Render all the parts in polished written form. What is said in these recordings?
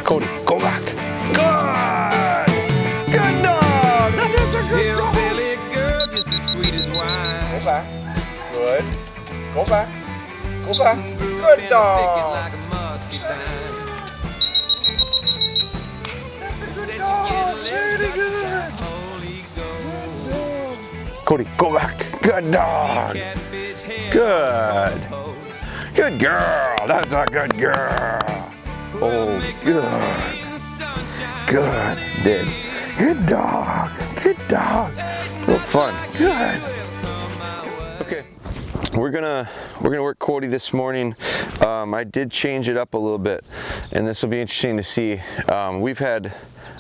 Cody, go back. Good! Good dog! That is a good dog! Hillbilly girl, just as sweet as wine. Go back. Good. Go back. Go back. Good dog! Like a muscadine. Said you get a little touch of that Holy Ghost. Cody, go back. Good dog! Catfish hair. Good. Good girl. That's a good girl. Oh, good. Good. Did. Good dog. Good dog. Real fun. Good. Okay. We're gonna work Cody this morning. I did change it up a little bit, and this will be interesting to see. We've had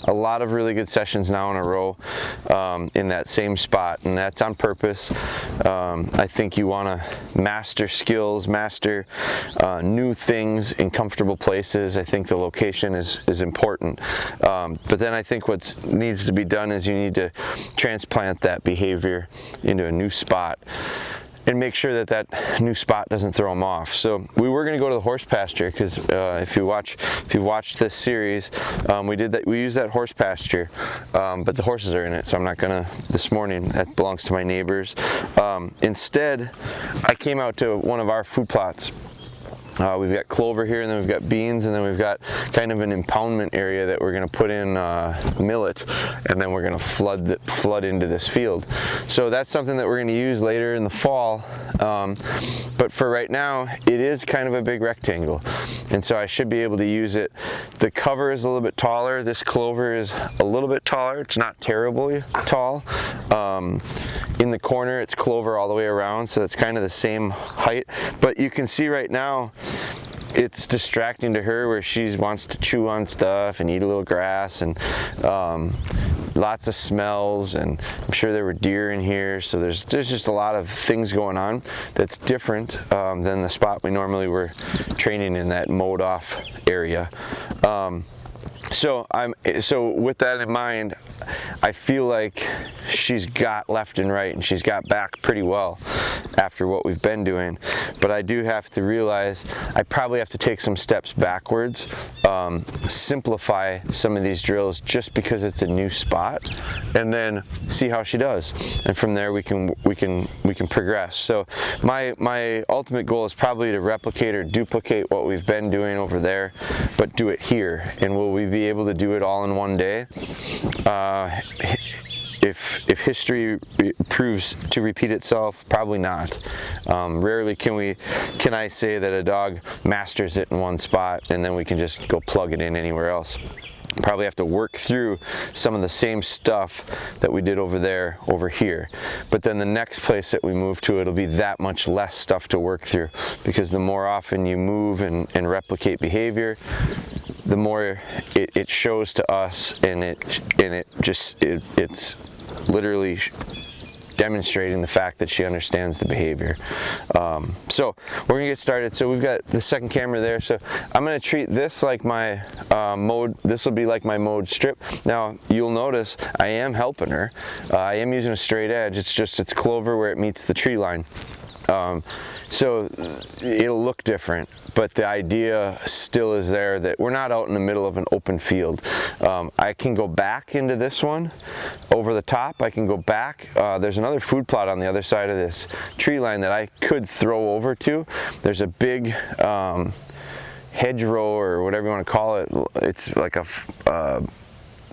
a lot of really good sessions now in a row in that same spot, and that's on purpose. I think you want to master skills, master new things in comfortable places. I think the location is important, but then I think what needs to be done is you need to transplant that behavior into a new spot and make sure that that new spot doesn't throw them off. So we were going to go to the horse pasture because if you watched this series, we used that horse pasture, but the horses are in it, so I'm not gonna this morning. That belongs to my neighbors. Instead, I came out to one of our food plots. We've got clover here, and then we've got beans, and then we've got kind of an impoundment area that we're going to put in millet, and then we're going to flood into this field. So that's something that we're going to use later in the fall. But for right now, it is kind of a big rectangle, and so I should be able to use it. The cover is a little bit taller. This clover is a little bit taller. It's not terribly tall. In the corner, it's clover all the way around, so it's kind of the same height. But you can see right now, it's distracting to her where she wants to chew on stuff and eat a little grass, and lots of smells, and I'm sure there were deer in here, so there's just a lot of things going on that's different than the spot we normally were training in, that mowed off area. So with that in mind, I feel like she's got left and right, and she's got back pretty well after what we've been doing. But I do have to realize I probably have to take some steps backwards, simplify some of these drills just because it's a new spot, and then see how she does. And from there we can progress. So my ultimate goal is probably to replicate or duplicate what we've been doing over there, but do it here. And will we be able to do it all in one day? If history proves to repeat itself, probably not. Rarely can I say that a dog masters it in one spot and then we can just go plug it in anywhere else. Probably have to work through some of the same stuff that we did over here. But then the next place that we move to, it'll be that much less stuff to work through, because the more often you move and replicate behavior, the more it shows to us, and it's literally demonstrating the fact that she understands the behavior. So we're gonna get started. So we've got the second camera there. So I'm gonna treat this like my mode. This will be like my mode strip. Now you'll notice I am helping her. I am using a straight edge. It's clover where it meets the tree line. So it'll look different, but the idea still is there that we're not out in the middle of an open field. I can go back into this one over the top. I can go back. There's another food plot on the other side of this tree line that I could throw over to. There's a big hedgerow, or whatever you want to call it. It's like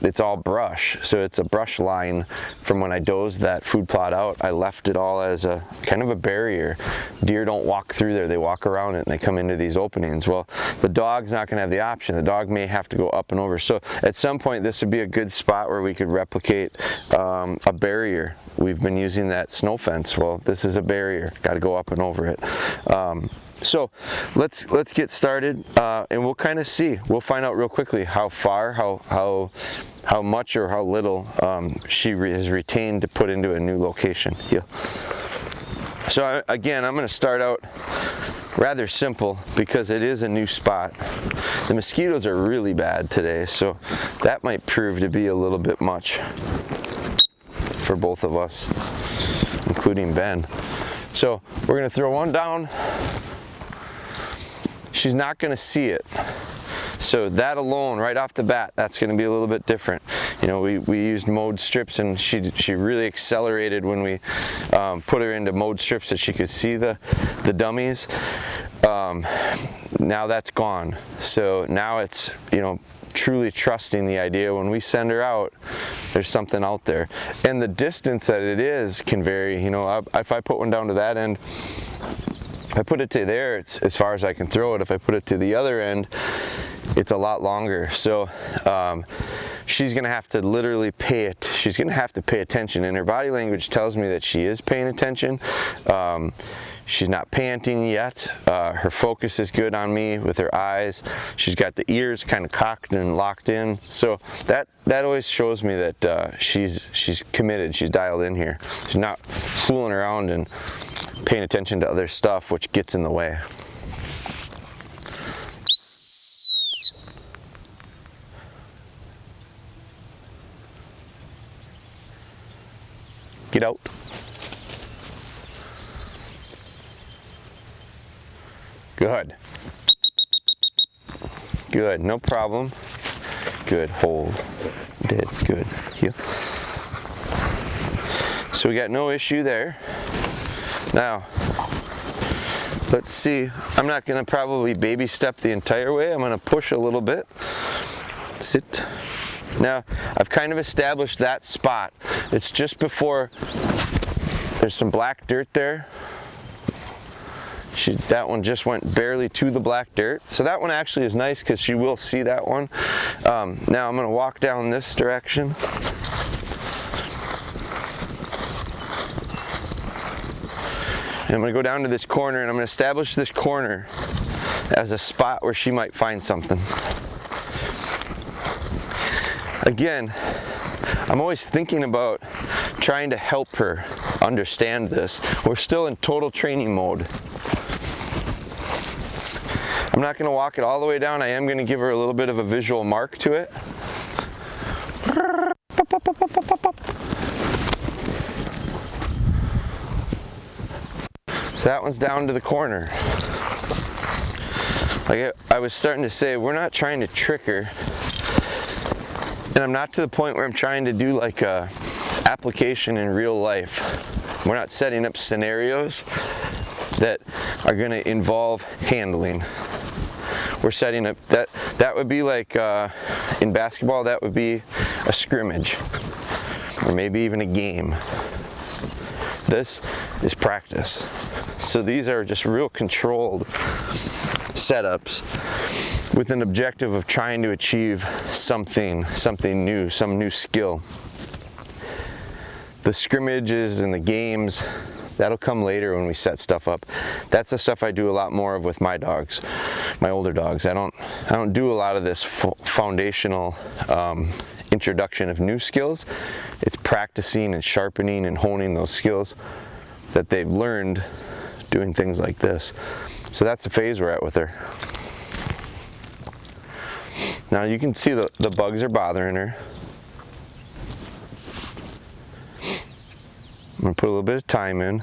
it's all brush, so it's a brush line from when I dozed that food plot out. I left it all as a kind of a barrier. Deer don't walk through there, they walk around it and they come into these openings. Well, the dog's not gonna have the option. The dog may have to go up and over. So at some point this would be a good spot where we could replicate a barrier. We've been using that snow fence. Well, this is a barrier, got to go up and over it. So let's get started, and we'll kind of see. We'll find out real quickly how far, how much or how little she has retained to put into a new location. Yeah. So again, I'm going to start out rather simple because it is a new spot. The mosquitoes are really bad today, so that might prove to be a little bit much for both of us, including Ben. So we're going to throw one down. She's not going to see it. So that alone, right off the bat, that's going to be a little bit different. You know, we used mode strips, and she really accelerated when we put her into mode strips that she could see the dummies. Now that's gone. So now it's, you know, truly trusting the idea when we send her out, there's something out there. And the distance that it is can vary. You know, if I put one down to that end, if I put it to there, it's as far as I can throw it. If I put it to the other end, it's a lot longer. So she's gonna have to literally she's gonna have to pay attention, and her body language tells me that she is paying attention. She's not panting yet. Her focus is good on me with her eyes. She's got the ears kind of cocked and locked in. So that always shows me that she's committed. She's dialed in here. She's not fooling around and paying attention to other stuff, which gets in the way. Get out. Good. Good, no problem. Good, hold. Did, good, heel. So we got no issue there. Now, let's see. I'm not gonna probably baby step the entire way. I'm gonna push a little bit. Sit. Now, I've kind of established that spot. It's just before, there's some black dirt there. That one just went barely to the black dirt. So that one actually is nice because she will see that one. Now I'm gonna walk down this direction. And I'm gonna go down to this corner, and I'm gonna establish this corner as a spot where she might find something. Again, I'm always thinking about trying to help her understand this. We're still in total training mode. I'm not going to walk it all the way down. I am going to give her a little bit of a visual mark to it. So that one's down to the corner. Like I was starting to say, we're not trying to trick her. And I'm not to the point where I'm trying to do like a application in real life. We're not setting up scenarios that are going to involve handling. We're setting up, that would be like in basketball, that would be a scrimmage, or maybe even a game. This is practice. So these are just real controlled setups with an objective of trying to achieve something new, some new skill. The scrimmages and the games, that'll come later when we set stuff up. That's the stuff I do a lot more of with my dogs, my older dogs. I don't do a lot of this foundational introduction of new skills. It's practicing and sharpening and honing those skills that they've learned doing things like this. So that's the phase we're at with her. Now you can see the bugs are bothering her. I'm gonna put a little bit of time in.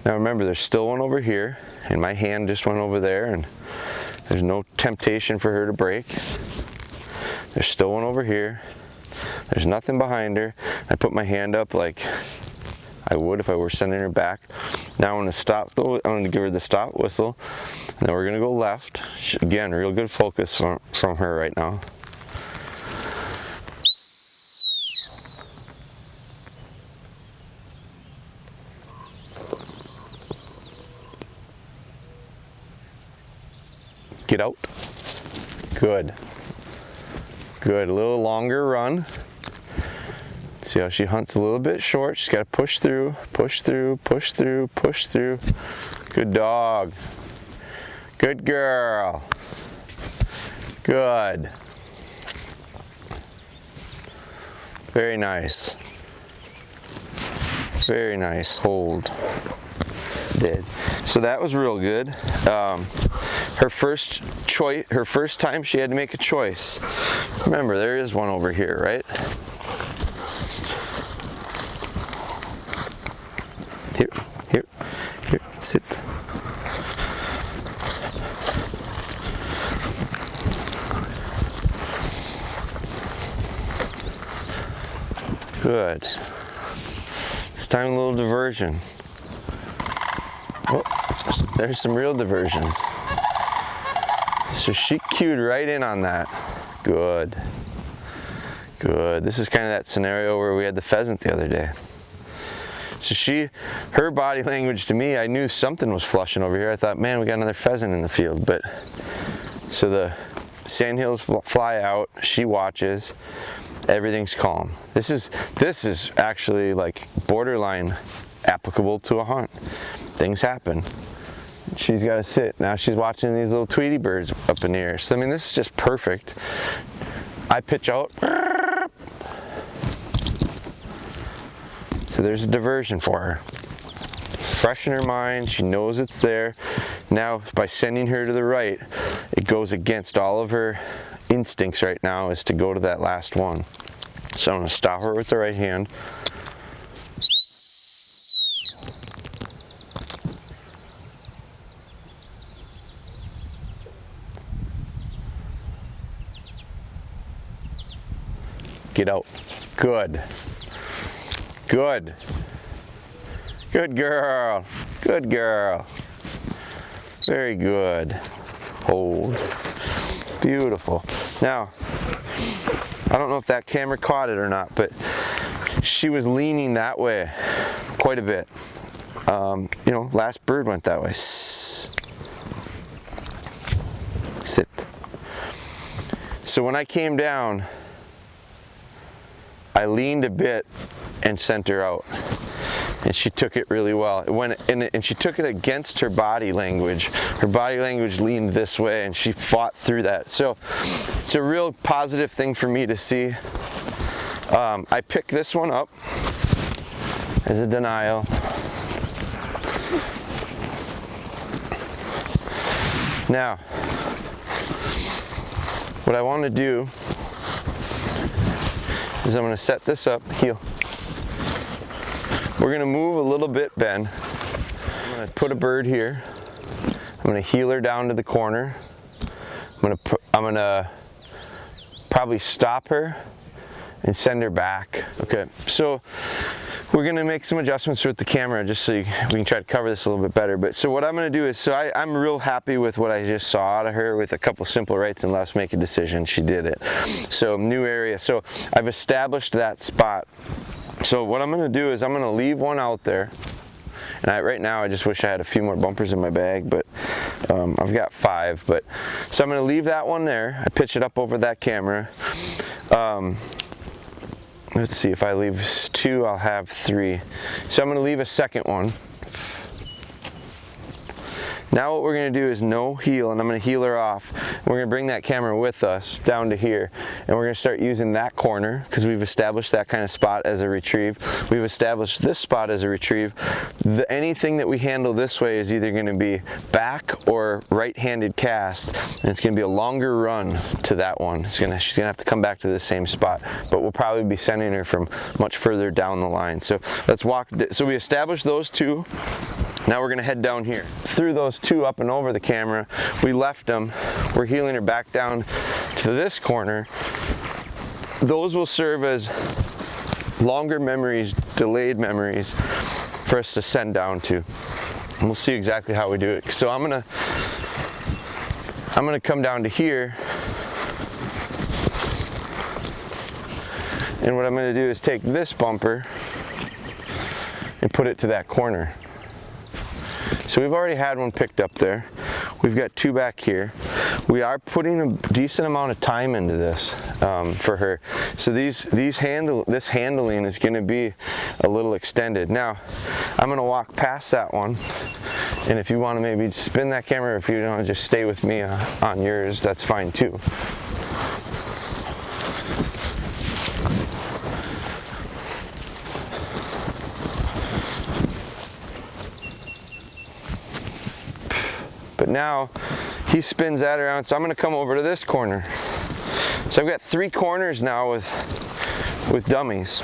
Now remember, there's still one over here, and my hand just went over there, and there's no temptation for her to break. There's still one over here. There's nothing behind her. I put my hand up like I would if I were sending her back. Now I'm gonna stop, I'm gonna give her the stop whistle, and then we're gonna go left. Again, real good focus from her right now. Get out. Good. Good. A little longer run. See how she hunts a little bit short. She's got to push through, push through, push through, push through. Good dog. Good girl. Good. Very nice. Very nice. Hold. Did. So that was real good. Her first time she had to make a choice. Remember, there is one over here, right? Here, sit. Good. It's time a little diversion. Oh, there's some real diversions. So she cued right in on that. Good. Good. This is kind of that scenario where we had the pheasant the other day. So her body language to me, I knew something was flushing over here. I thought, man, we got another pheasant in the field. But so the sandhills fly out, she watches, everything's calm. This is actually like borderline applicable to a hunt. Things happen. She's got to sit. Now she's watching these little Tweety birds up in the air. So I mean, this is just perfect. I pitch out. So there's a diversion for her. Fresh in her mind, she knows it's there. Now by sending her to the right, it goes against all of her instincts right now is to go to that last one. So I'm going to stop her with the right hand. Get out. Good. Good. Good girl. Good girl. Very good. Hold. Beautiful. Now, I don't know if that camera caught it or not, but she was leaning that way quite a bit. You know, last bird went that way. Sit. So when I came down, I leaned a bit and sent her out, and she took it really well. And she took it against her body language. Her body language leaned this way, and she fought through that. So it's a real positive thing for me to see. I picked this one up as a denial. Now, what I want to do is I'm going to set this up, heel. We're going to move a little bit, Ben. I'm going to put a bird here. I'm going to heel her down to the corner. I'm going to probably stop her and send her back. Okay, so we're going to make some adjustments with the camera just so we can try to cover this a little bit better. But so what I'm going to do is, I'm real happy with what I just saw out of her with a couple simple rights and lefts, make a decision. She did it. So new area. So I've established that spot. So what I'm going to do is I'm going to leave one out there. And right now I just wish I had a few more bumpers in my bag, but I've got 5. But so I'm going to leave that one there. I pitch it up over that camera. Let's see, if I leave 2, I'll have 3. So I'm going to leave a second one. Now what we're going to do is no heel, and I'm going to heel her off. We're going to bring that camera with us down to here, and we're going to start using that corner because we've established that kind of spot as a retrieve. We've established this spot as a retrieve. Anything that we handle this way is either going to be back or right-handed cast, and it's going to be a longer run to that one. She's going to have to come back to the same spot, but we'll probably be sending her from much further down the line. So let's walk. So we established those 2. Now we're going to head down here. Through those 2 up and over the camera, we left them. We're heeling her back down to this corner. Those will serve as longer memories, delayed memories for us to send down to. And we'll see exactly how we do it. So I'm gonna come down to here. And what I'm gonna do is take this bumper and put it to that corner. So we've already had one picked up there. We've got 2 back here. We are putting a decent amount of time into this for her. So this handling is going to be a little extended. Now, I'm going to walk past that one. And if you want to maybe spin that camera, or if you want to just stay with me on yours, that's fine too. But now he spins that around, so I'm going to come over to this corner. So I've got 3 corners now with dummies.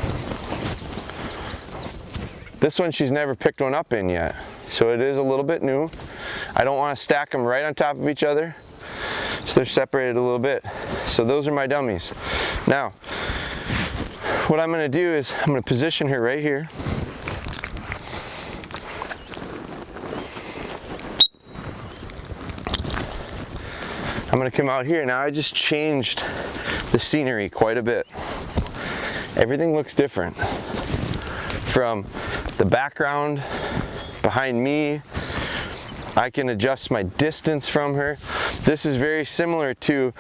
This one she's never picked one up in yet, so it is a little bit new. I don't want to stack them right on top of each other, so they're separated a little bit. So those are my dummies. Now, what I'm going to do is I'm going to position her right here. I'm going to come out here. Now I just changed the scenery quite a bit. Everything looks different. From the background behind me, I can adjust my distance from her. This is very similar to,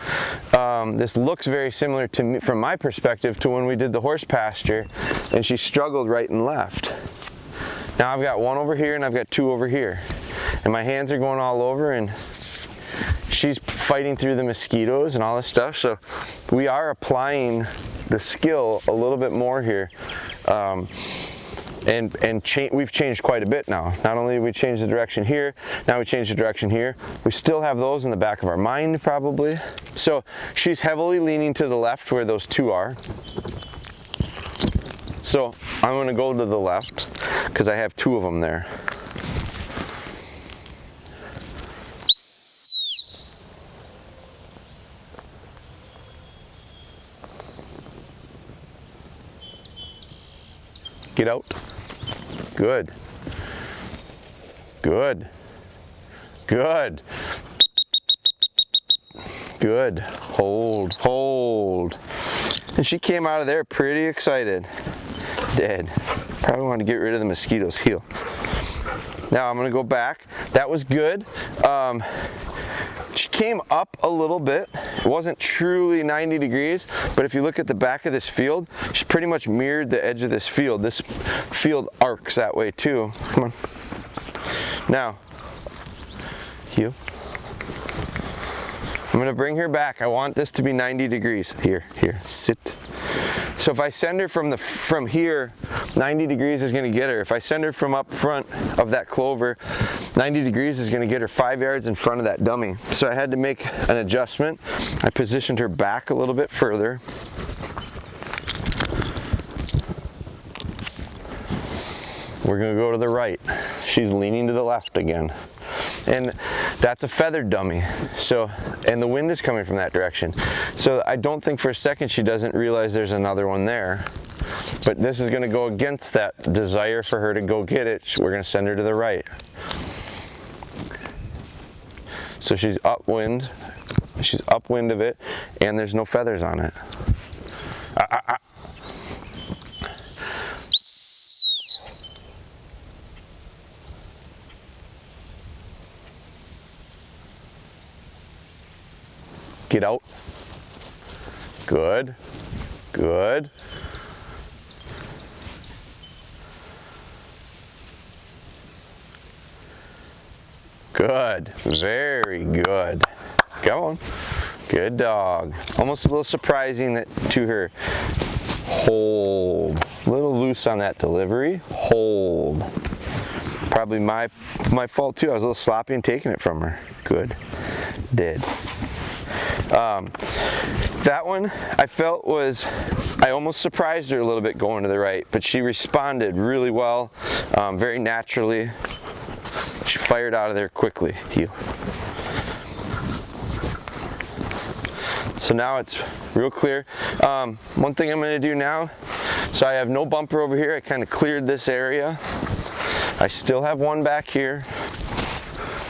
this looks very similar to me, from my perspective, to when we did the horse pasture and she struggled right and left. Now I've got one over here and I've got two over here. And my hands are going all over and she's fighting through the mosquitoes and all this stuff. So we are applying the skill a little bit more here. We've changed quite a bit now. Not only did we change the direction here, now we changed the direction here. We still have those in the back of our mind probably. So she's heavily leaning to the left where those two are. So I'm going to go to the left because I have two of them there. Get out. Good. Good. Good. Good. Hold. Hold. And she came out of there pretty excited. Dead. Probably want to get rid of the mosquitoes. Heel. Now I'm going to go back. That was good. She came up a little bit. It wasn't truly 90 degrees, but if you look at the back of this field, she pretty much mirrored the edge of this field. This field arcs that way too. Come on. Now, heel. I'm going to bring her back. I want this to be 90 degrees. Here, sit. So if I send her from here, 90 degrees is going to get her. If I send her from up front of that clover, 90 degrees is going to get her 5 yards in front of that dummy. So I had to make an adjustment. I positioned her back a little bit further. We're going to go to the right. She's leaning to the left again. And that's a feathered dummy. So, and the wind is coming from that direction. So I don't think for a second she doesn't realize there's another one there. But this is going to go against that desire for her to go get it. We're going to send her to the right. So she's upwind. She's upwind of it, and there's no feathers on it. Get out. Good. Good. Good. Very good. Go on. Good dog. Almost a little surprising that to her. Hold. A little loose on that delivery. Hold. Probably my fault too. I was a little sloppy in taking it from her. Good. Did. That one I felt was, I almost surprised her a little bit going to the right, but she responded really well, very naturally. She fired out of there quickly. Heel. So now it's real clear. One thing I'm going to do now, so I have no bumper over here. I kind of cleared this area. I still have one back here.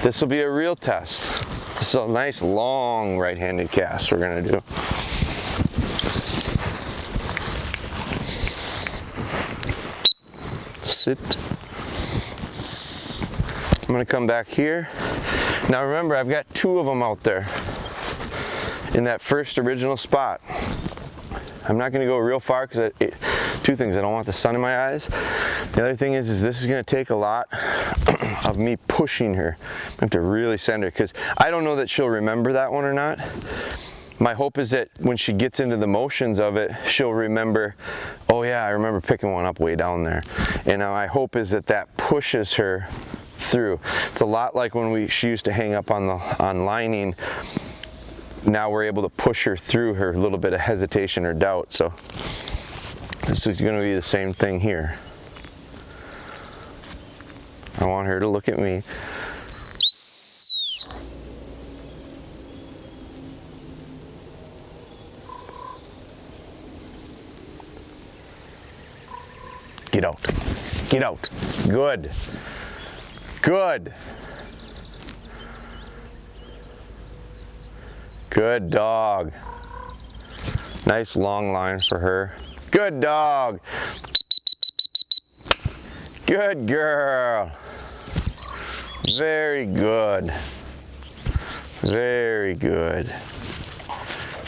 This will be a real test. This is a nice long right-handed cast we're going to do. Sit. I'm going to come back here. Now remember, I've got two of them out there in that first original spot. I'm not going to go real far because two things. I don't want the sun in my eyes. The other thing is this is going to take a lot of me pushing her. I have to really send her because I don't know that she'll remember that one or not. My hope is that when she gets into the motions of it, she'll remember, oh yeah, I remember picking one up way down there. And my hope is that that pushes her through. It's a lot like when she used to hang up on lining. Now we're able to push her through her little bit of hesitation or doubt. So this is going to be the same thing here. I want her to look at me. Get out. Get out. Good. Good. Good dog. Nice long line for her. Good dog. Good girl. Very good. Very good.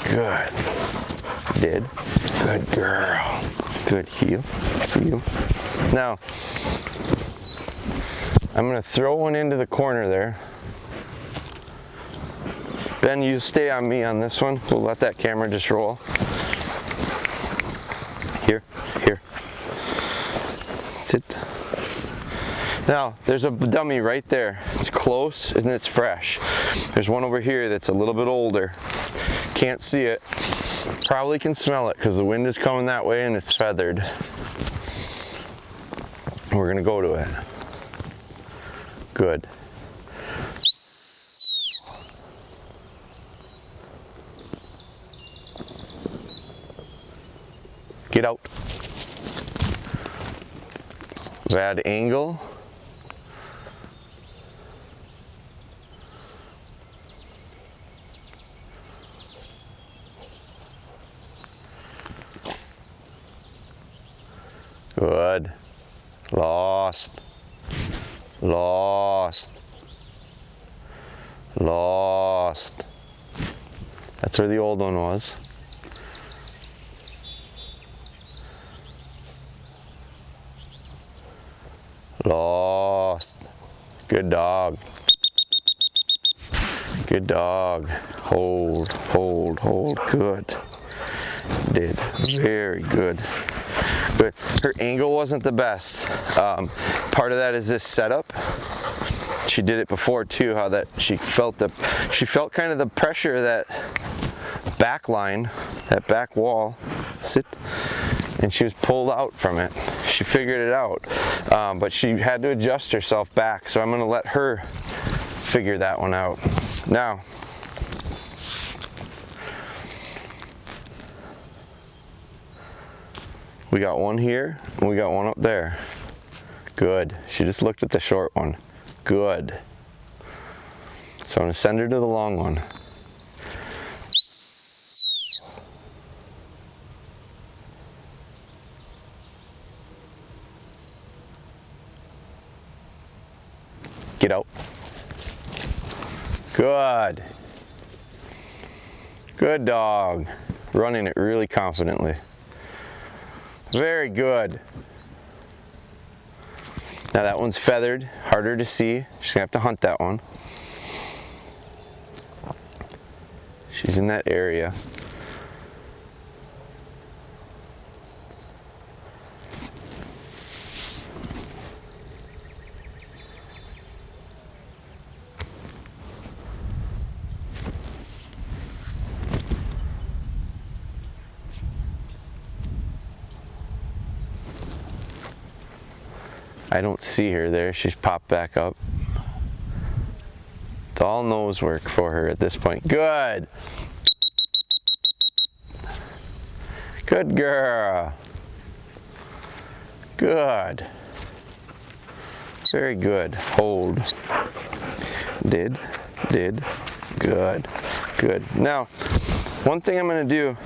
Good. Did. Good girl. Good heel. Heel. Now, I'm going to throw one into the corner there. Ben, you stay on me on this one. We'll let that camera just roll. Here, here. Sit. Now, there's a dummy right there. It's close and it's fresh. There's one over here that's a little bit older. Can't see it. Probably can smell it because the wind is coming that way and it's feathered. We're gonna go to it. Good. Get out. Bad angle. Good. Lost. Lost. Lost. That's where the old one was. Lost. Good dog. Good dog. Hold, hold, hold. Good. Did. Very good. But her angle wasn't the best. Part of that is this setup. She did it before too, how that she felt kind of the pressure of that back line, that back wall. Sit. And she was pulled out from it. She figured it out. But she had to adjust herself back. So I'm gonna let her figure that one out. Now, we got one here, and we got one up there. Good. She just looked at the short one. Good. So I'm going to send her to the long one. Get out. Good. Good dog. Running it really confidently. Very good. Now that one's feathered, harder to see. She's gonna have to hunt that one. She's in that area. I don't see her there. She's popped back up. It's all nose work for her at this point. Good. Good girl. Good. Very good. Hold. Did. Good. Good. Now, one thing I'm going to do,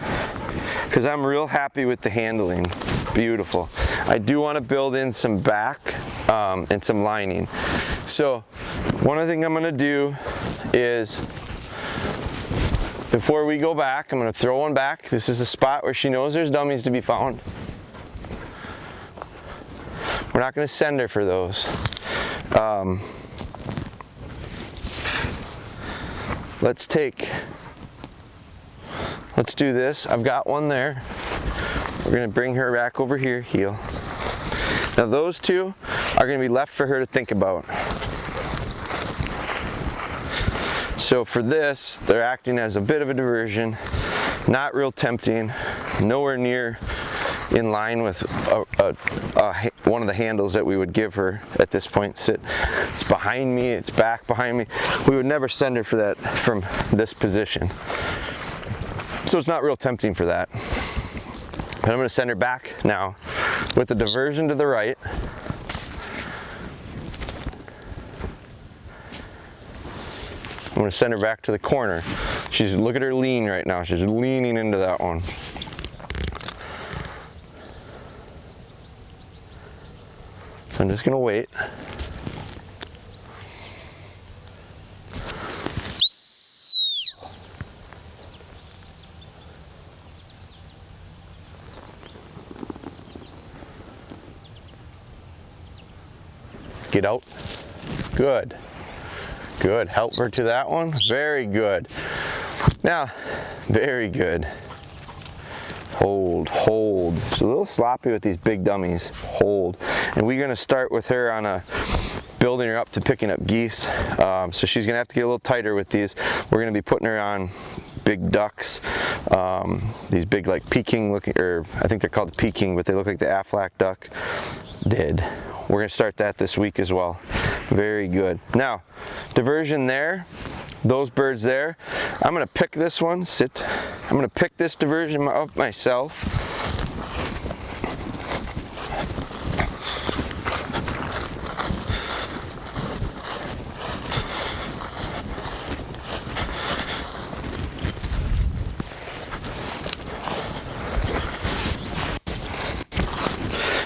because I'm real happy with the handling. Beautiful. I do want to build in some back and some lining. So one thing I'm going to do is, before we go back, I'm going to throw one back. This is a spot where she knows there's dummies to be found. We're not going to send her for those. Let's do this. I've got one there. We're going to bring her back over here, heel. Now those two are going to be left for her to think about. So for this, they're acting as a bit of a diversion, not real tempting, nowhere near in line with one of the handles that we would give her at this point. Sit. It's behind me, it's back behind me. We would never send her for that from this position. So it's not real tempting for that. But I'm going to send her back now with the diversion to the right. I'm going to send her back to the corner. Look at her lean right now. She's leaning into that one. So I'm just going to wait. Get out. Good. Good. Help her to that one. Very good. Now, very good. Hold, hold. She's a little sloppy with these big dummies. Hold. And we're going to start with her on building her up to picking up geese. So she's going to have to get a little tighter with these. We're going to be putting her on big ducks. These big like Peking looking, or I think they're called the Peking, but they look like the Aflac duck. We're going to start that this week as well. Very good. Now, diversion there, those birds there. I'm going to pick this one, sit. I'm going to pick this diversion up myself.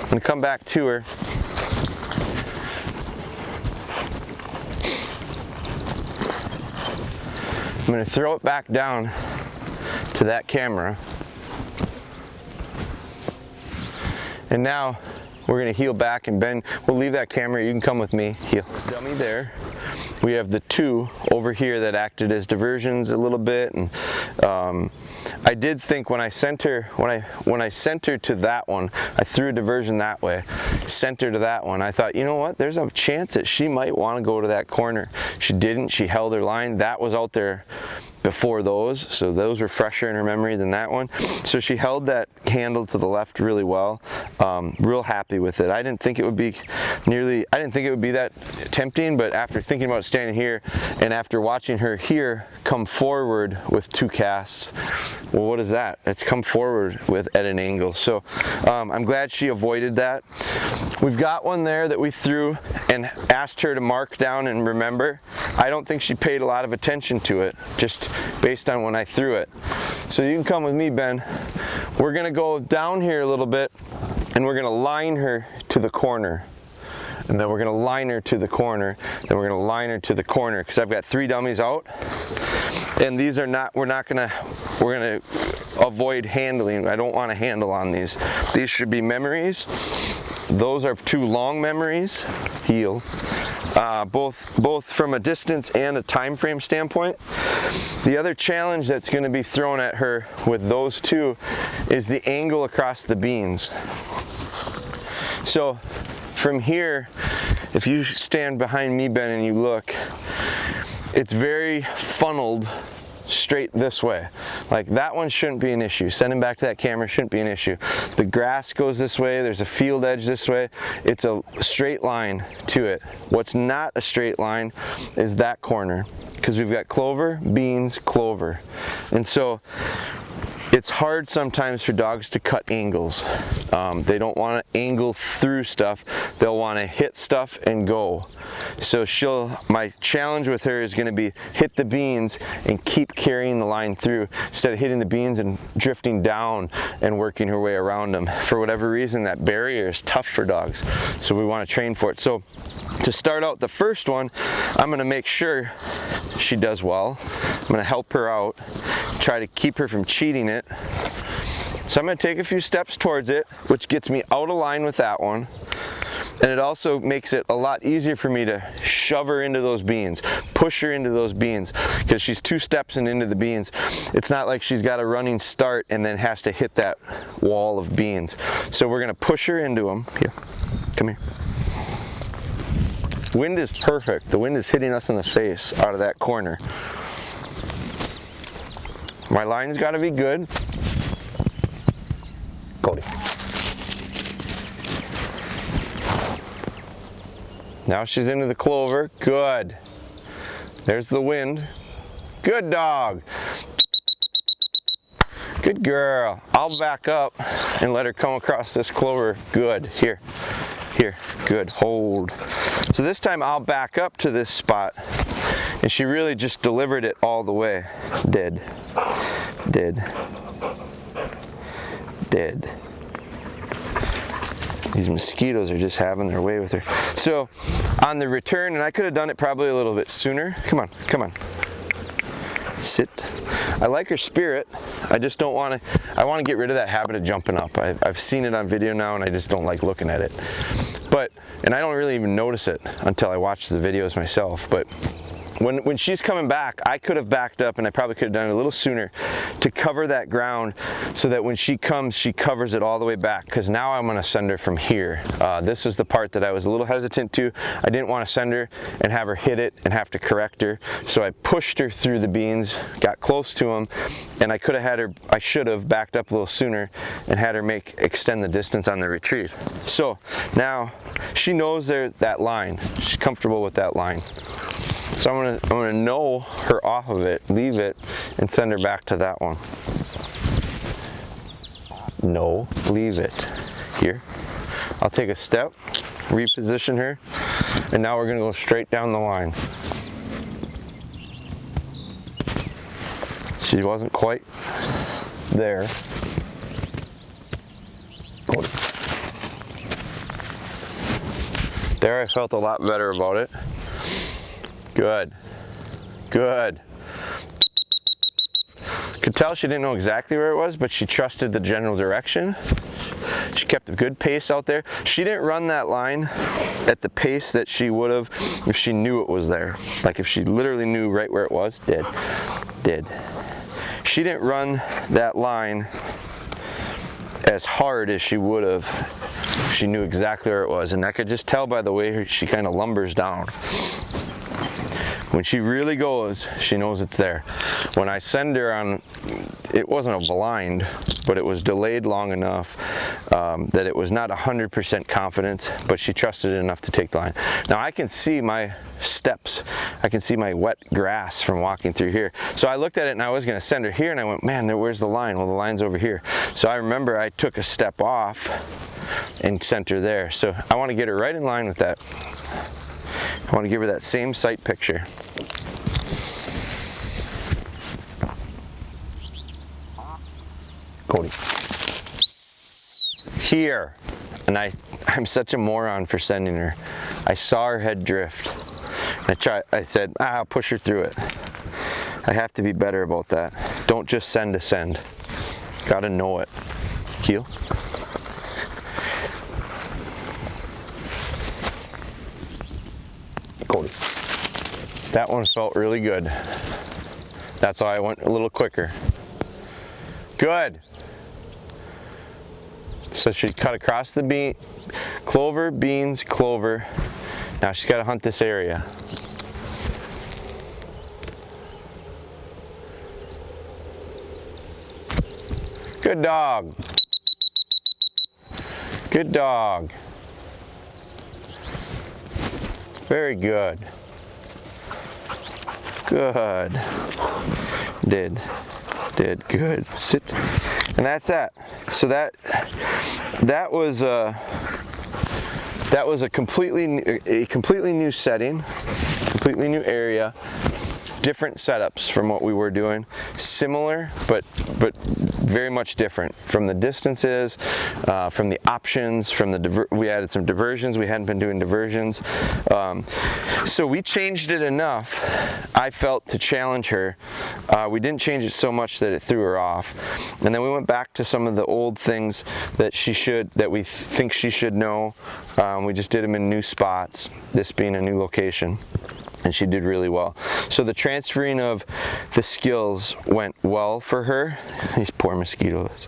I'm going to come back to her. I'm going to throw it back down to that camera. And now we're going to heel back and bend. We'll leave that camera. You can come with me. Heel. Dummy there. We have the two over here that acted as diversions a little bit. And I did think when I sent her, when I sent her to that one, I threw a diversion that way, sent her to that one. I thought, you know what? There's a chance that she might want to go to that corner. She didn't. She held her line. That was out there before those, so those were fresher in her memory than that one. So she held that handle to the left really well. Real happy with it. I didn't think it would be that tempting, but after thinking about standing here and after watching her here come forward with two casts, well, what is that? It's come forward at an angle. So I'm glad she avoided that. We've got one there that we threw and asked her to mark down and remember. I don't think she paid a lot of attention to it, just based on when I threw it. So you can come with me, Ben. We're gonna go down here a little bit and we're gonna line her to the corner. And then we're gonna line her to the corner, then we're gonna line her to the corner, because I've got three dummies out. And these are not, we're gonna avoid handling. I don't want to handle on these. These should be memories. Those are two long memories. Heel. Both from a distance and a time frame standpoint. The other challenge that's going to be thrown at her with those two is the angle across the beans. So from here, if you stand behind me, Ben, and you look, it's very funneled straight this way. Like that one shouldn't be an issue. Sending back to that camera shouldn't be an issue. The grass goes this way, there's a field edge this way. It's a straight line to it. What's not a straight line is that corner, because we've got clover, beans, clover. And so it's hard sometimes for dogs to cut angles. They don't want to angle through stuff. They'll want to hit stuff and go. So my challenge with her is going to be hit the beans and keep carrying the line through instead of hitting the beans and drifting down and working her way around them. For whatever reason, that barrier is tough for dogs. So we want to train for it. So to start out the first one, I'm going to make sure she does well. I'm going to help her out, try to keep her from cheating it. So I'm going to take a few steps towards it, which gets me out of line with that one. And it also makes it a lot easier for me to shove her into those beans, push her into those beans, because she's two steps into the beans. It's not like she's got a running start and then has to hit that wall of beans. So we're going to push her into them. Here, come here. Wind is perfect. The wind is hitting us in the face out of that corner. My line's got to be good. Cody. Now she's into the clover. Good. There's the wind. Good dog. Good girl. I'll back up and let her come across this clover. Good. Here. Here. Good. Hold. So this time I'll back up to this spot, and she really just delivered it all the way. Did. These mosquitoes are just having their way with her. So on the return, and I could have done it probably a little bit sooner. Come on, come on. Sit. I like her spirit. I just don't want to, I want to get rid of that habit of jumping up. I've seen it on video now, and I just don't like looking at it. But, and I don't really even notice it until I watch the videos myself. But when she's coming back, I could have backed up, and I probably could have done it a little sooner to cover that ground so that when she comes, she covers it all the way back, because now I'm going to send her from here. This is the part that I was a little hesitant to. I didn't want to send her and have her hit it and have to correct her. So I pushed her through the beans, got close to them, and I could have had her, I should have backed up a little sooner and had her extend the distance on the retrieve. So now she knows that line. She's comfortable with that line. So I'm gonna know her off of it, leave it, and send her back to that one. No, leave it. Here. I'll take a step, reposition her, and now we're gonna go straight down the line. She wasn't quite there. Cody. There, I felt a lot better about it. Good. Good. Could tell she didn't know exactly where it was, but she trusted the general direction. She kept a good pace out there. She didn't run that line at the pace that she would have if she knew it was there. Like if she literally knew right where it was. Did. She didn't run that line as hard as she would have if she knew exactly where it was. And I could just tell by the way she kind of lumbers down. When she really goes, she knows it's there. When I send her on, it wasn't a blind, but it was delayed long enough that it was not 100% confidence, but she trusted it enough to take the line. Now I can see my steps. I can see my wet grass from walking through here. So I looked at it and I was gonna send her here, and I went, man, where's the line? Well, the line's over here. So I remember I took a step off and sent her there. So I wanna get her right in line with that. I want to give her that same sight picture. Cody. Here. And I'm such a moron for sending her. I saw her head drift. I said, I'll push her through it. I have to be better about that. Don't just send to send. Gotta know it. Keel. Cody. That one felt really good. That's why I went a little quicker. Good. So she cut across the clover, beans, clover. Now she's got to hunt this area. Good dog. Good dog. Very good. Good. Did good. Sit. And that's that. So that was a completely new setting, completely new area, different setups from what we were doing. Similar, but very much different from the distances, from the options, from we added some diversions. We hadn't been doing diversions. So we changed it enough, I felt, to challenge her. We didn't change it so much that it threw her off. And then we went back to some of the old things that we think she should know. We just did them in new spots, this being a new location. And she did really well. So the transferring of the skills went well for her. These poor mosquitoes,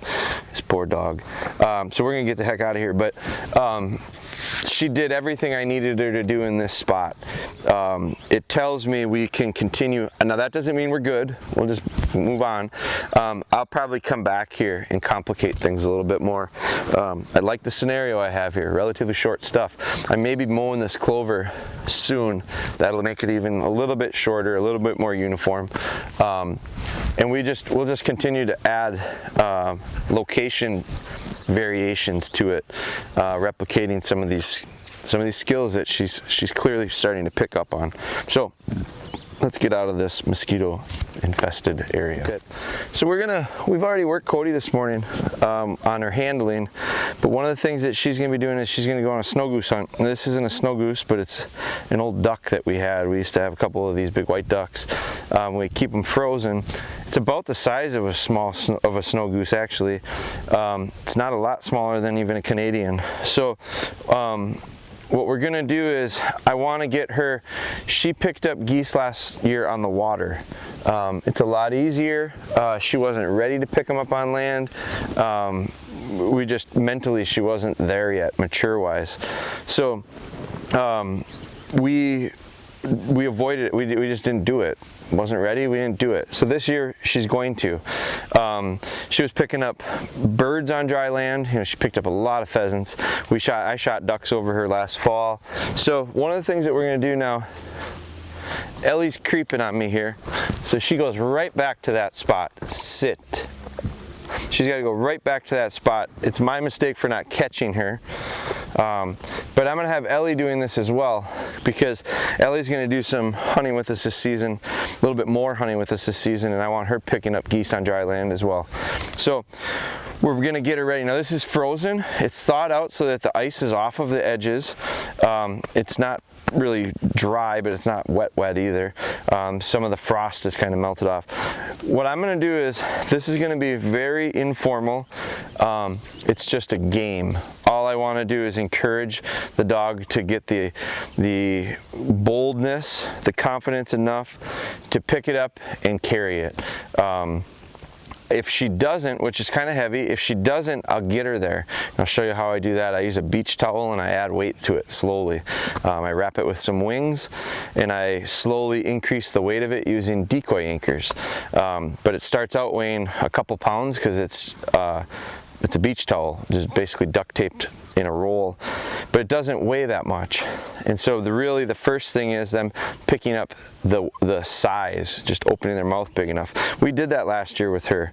this poor dog. So we're gonna get the heck out of here, but she did everything I needed her to do in this spot. It tells me we can continue. Now that doesn't mean we're good. We'll just move on. I'll probably come back here and complicate things a little bit more. I like the scenario I have here, relatively short stuff. I may be mowing this clover soon. That'll make it even a little bit shorter, a little bit more uniform. And we'll just continue to add location variations to it, replicating some of these skills that she's clearly starting to pick up on. So let's get out of this mosquito infested area. Okay. So we've already worked Cody this morning on her handling, but one of the things that she's gonna be doing is she's gonna go on a snow goose hunt. And this isn't a snow goose, but it's an old duck that we had. We used to have a couple of these big white ducks. We keep them frozen. It's about the size of a snow goose, actually. It's not a lot smaller than even a Canadian. So what we're gonna do is I want to get her. She picked up geese last year on the water. It's a lot easier. She wasn't ready to pick them up on land. We just mentally, she wasn't there yet, mature wise. So we avoided it. We just didn't do it. Wasn't ready, we didn't do it. So this year she's going to. She was picking up birds on dry land. You know, she picked up a lot of pheasants. I shot ducks over her last fall. So one of the things that we're gonna do now, Ellie's creeping on me here. So she goes right back to that spot. Sit. She's got to go right back to that spot. It's my mistake for not catching her. But I'm going to have Ellie doing this as well, because Ellie's going to do some hunting with us this season, a little bit more hunting with us this season, and I want her picking up geese on dry land as well. So we're going to get her ready. Now this is frozen. It's thawed out so that the ice is off of the edges. It's not really dry, but it's not wet either. Some of the frost is kind of melted off. What I'm going to do is, this is going to be very informal. It's just a game. All I want to do is encourage the dog to get the boldness, the confidence enough to pick it up and carry it. If she doesn't, which is kind of heavy, if she doesn't, I'll get her there. And I'll show you how I do that. I use a beach towel and I add weight to it slowly. I wrap it with some wings and I slowly increase the weight of it using decoy anchors. But it starts out weighing a couple pounds because it's a beach towel, just basically duct taped in a roll, but it doesn't weigh that much. And so really the first thing is them picking up the size, just opening their mouth big enough. We did that last year with her.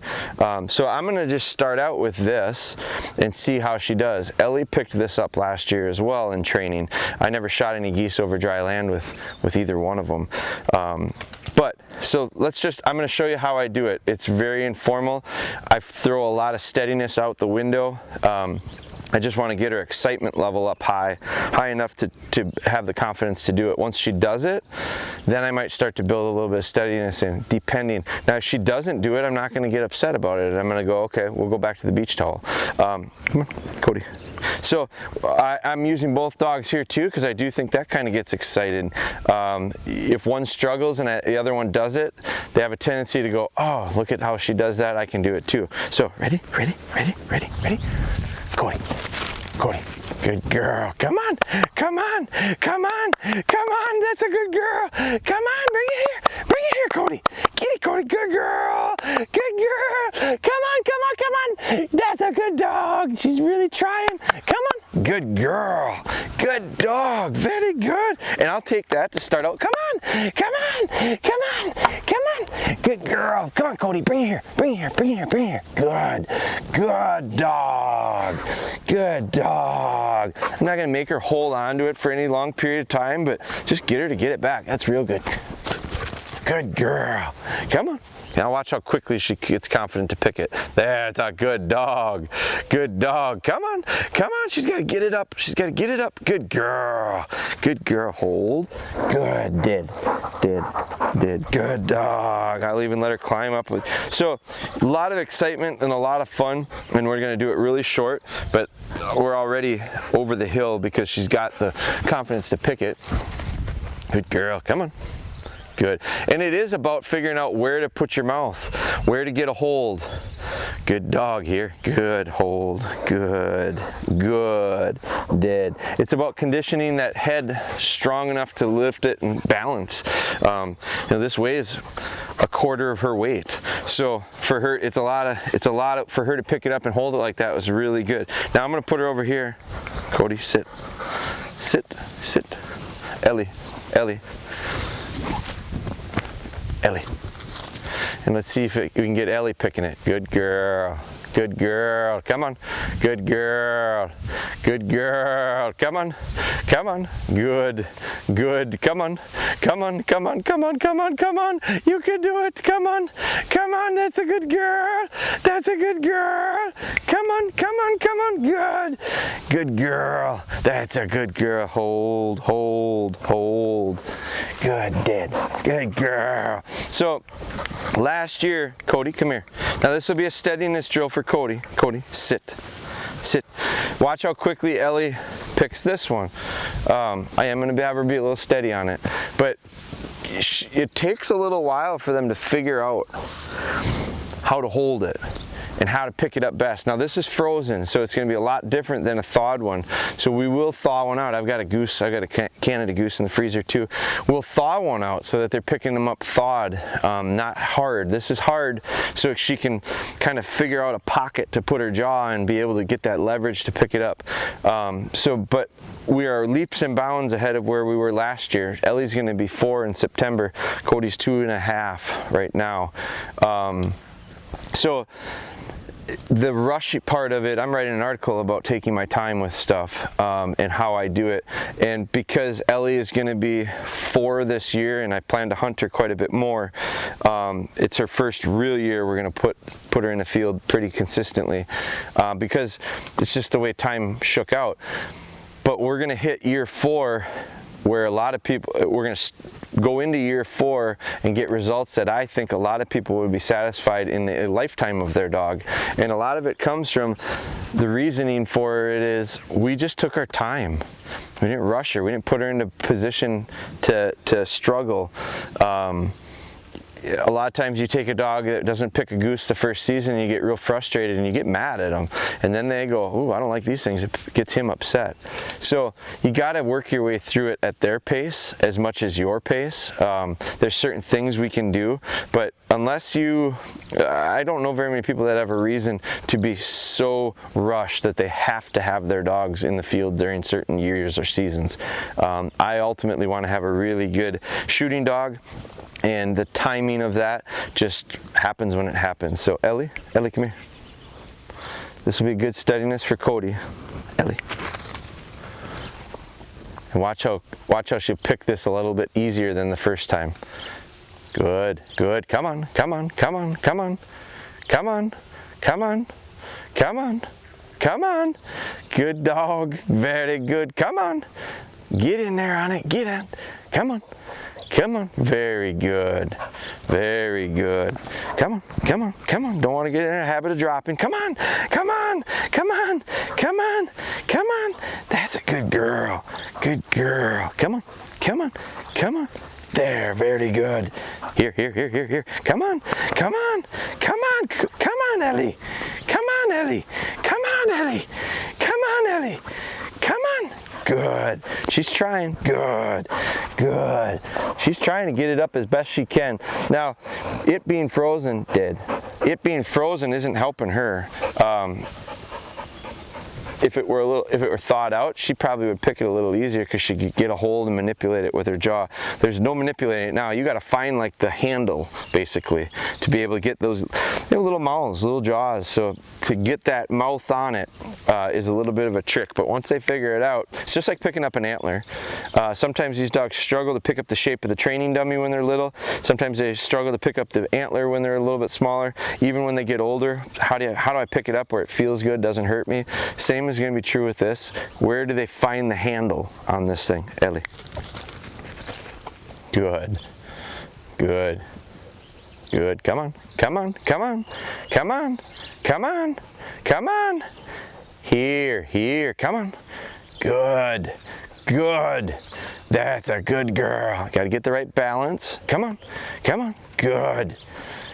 So I'm gonna just start out with this and see how she does. Ellie picked this up last year as well in training. I never shot any geese over dry land with either one of them. But so I'm going to show you how I do it. It's very informal. I throw a lot of steadiness out the window. I just want to get her excitement level up high enough to have the confidence to do it. Once she does it, then I might start to build a little bit of steadiness in, depending. Now if she doesn't do it, I'm not going to get upset about it. I'm going to go, okay, we'll go back to the beach towel. Come on, Cody. So I'm using both dogs here too, because I do think that kind of gets excited. If one struggles and the other one does it, they have a tendency to go, oh, look at how she does that, I can do it too. So ready? Cody, good girl. Come on, that's a good girl. Come on, bring it here, Cody. Get it, Cody, good girl. Come on. That's a good dog. She's really trying. Come on, good girl. Good dog, very good. And I'll take that to start out. Come on. Good girl. Come on, Cody, bring it here. Good dog. I'm not gonna make her hold on to it for any long period of time, but just get her to get it back. That's real good. Good girl. Come on. Now watch how quickly she gets confident to pick it. That's a good dog. Come on. She's got to get it up. Good girl. Hold. Good. Did. Good dog. I'll even let her climb up. So a lot of excitement and a lot of fun, and we're going to do it really short, but we're already over the hill because she's got the confidence to pick it. Good girl. Come on. Good. And it is about figuring out where to put your mouth, where to get a hold. Good dog here. Good. Hold. Good. Did. It's about conditioning that head strong enough to lift it and balance. This weighs a quarter of her weight. So for her, it's a lot of for her to pick it up and hold it like that was really good. Now I'm going to put her over here. Cody, sit. Ellie. And let's see if we can get Ellie picking it. Good girl. Good girl. Come on. Good girl. Good girl. Come on. Come on. Good. Good. Come on. Come on. Come on. Come on. Come on. Come on. You can do it. Come on. Come on. That's a good girl. That's a good girl. Come on. Come on. Come on. Good. Good girl. That's a good girl. Hold. Hold. Hold. Good, Dad. Good girl. So last year, Cody, come here. Now this will be a steadiness drill for Cody. Cody, sit. Sit. Watch how quickly Ellie picks this one. I am going to have her be a little steady on it. But it takes a little while for them to figure out how to hold it and how to pick it up best. Now this is frozen, so it's going to be a lot different than a thawed one. So we will thaw one out. I've got a goose, I've got a Canada goose in the freezer too. We'll thaw one out so that they're picking them up thawed, not hard. This is hard so she can kind of figure out a pocket to put her jaw and be able to get that leverage to pick it up. But we are leaps and bounds ahead of where we were last year. Ellie's going to be 4 in September. Cody's 2.5 right now. So the rushy part of it, I'm writing an article about taking my time with stuff and how I do it. And because Ellie is going to be 4 this year and I plan to hunt her quite a bit more, it's her first real year we're going to put her in the field pretty consistently because it's just the way time shook out. But we're going to hit year 4 where a lot of people, we're going to go into year 4 and get results that I think a lot of people would be satisfied in the lifetime of their dog. And a lot of it comes from the reasoning for it is we just took our time. We didn't rush her. We didn't put her into position to struggle. A lot of times you take a dog that doesn't pick a goose the first season and you get real frustrated and you get mad at them. And then they go, "Ooh, I don't like these things." It gets him upset. So you got to work your way through it at their pace as much as your pace. There's certain things we can do, but unless you, I don't know very many people that have a reason to be so rushed that they have to have their dogs in the field during certain years or seasons. I ultimately want to have a really good shooting dog. And the timing of that just happens when it happens. So Ellie, come here. This will be good steadiness for Cody. Ellie. And watch how she'll pick this a little bit easier than the first time. Good, good. Come on, come on, come on, come on, come on, come on, come on, come on. Good dog. Very good. Come on. Get in there on it. Get in. Come on. Come on. Very good. Very good. Come on. Come on. Come on. Don't want to get in a habit of dropping. Come on. Come on. Come on. Come on. Come on. That's a good girl. Good girl. Come on. Come on. Come on. There. Very good. Here. Come on. Come on. Come on. Come on, Ellie. Come on, Ellie. Come on, Ellie. Come on, Ellie. Come on. Good. She's trying. Good. Good. She's trying to get it up as best she can. Now, it being frozen, it being frozen isn't helping her. If it were thawed out, she probably would pick it a little easier because she could get a hold and manipulate it with her jaw. There's no manipulating it now. You got to find like the handle basically to be able to get those little mouths, little jaws. So to get that mouth on it is a little bit of a trick. But once they figure it out, it's just like picking up an antler. Sometimes these dogs struggle to pick up the shape of the training dummy when they're little. Sometimes they struggle to pick up the antler when they're a little bit smaller. Even when they get older, how do I pick it up where it feels good, doesn't hurt me? Same is going to be true with this. Where do they find the handle on this thing? Ellie. Good. Good. Good. Come on. Come on. Come on. Come on. Come on. Come on. Here. Come on. Good. Good. That's a good girl. Got to get the right balance. Come on. Come on. Good.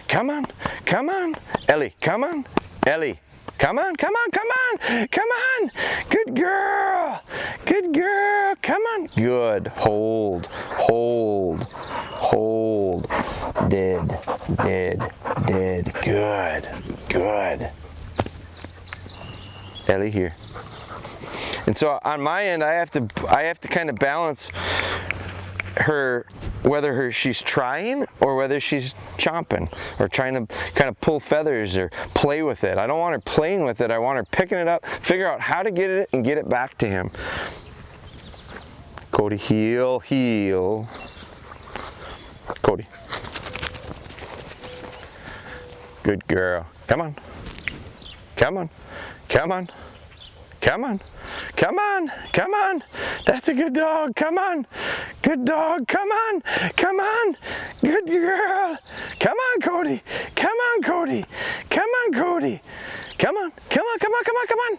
Come on. Come on. Ellie. Come on. Ellie. Come on, come on, come on, come on. Good girl. Good girl. Come on. Good. Hold, hold, hold. Did. Good, good. Ellie here. And so on my end, I have to kind of balance her whether she's trying or whether she's chomping or trying to kind of pull feathers or play with it. I don't want her playing with it. I want her picking it up, figure out how to get it and get it back to him. Cody, heel, heel. Cody. Good girl. Come on. Come on. Come on. Come on. Come on. Come on. That's a good dog. Come on. Good dog. Come on. Come on. Good girl. Come on, Cody. Come on, Cody. Come on, Cody. Come on. Come on. Come on. Come on. Come on.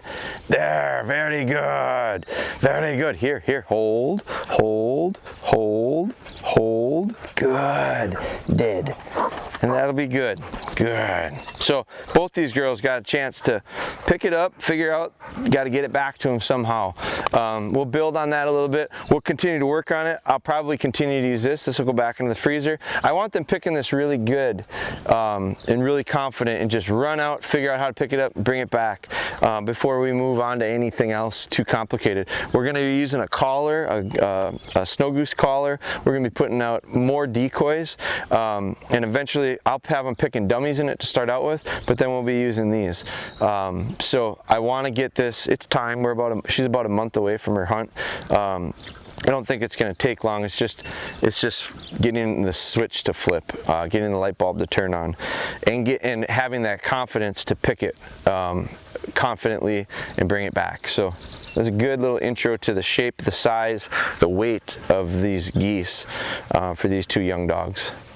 There. Very good. Very good. Here. Here. Hold. Hold. Hold. Hold. Good. Did. And that'll be good. Good. So both these girls got a chance to pick it up, figure out, got to get it back to them somehow. We'll build on that a little bit. We'll continue to work on it. I'll probably continue to use this. This will go back into the freezer. I want them picking this really good and really confident and just run out, figure out how to pick it up, bring it back before we move on to anything else too complicated. We're going to be using a collar, a snow goose collar. We're going to be putting out more decoys and eventually I'll have them picking dummies in it to start out with, but then we'll be using these. So I want to get this, it's time, she's about a month away from her hunt. I don't think it's going to take long. It's just getting the switch to flip, getting the light bulb to turn on, and having that confidence to pick it confidently and bring it back. So that's a good little intro to the shape, the size, the weight of these geese for these two young dogs.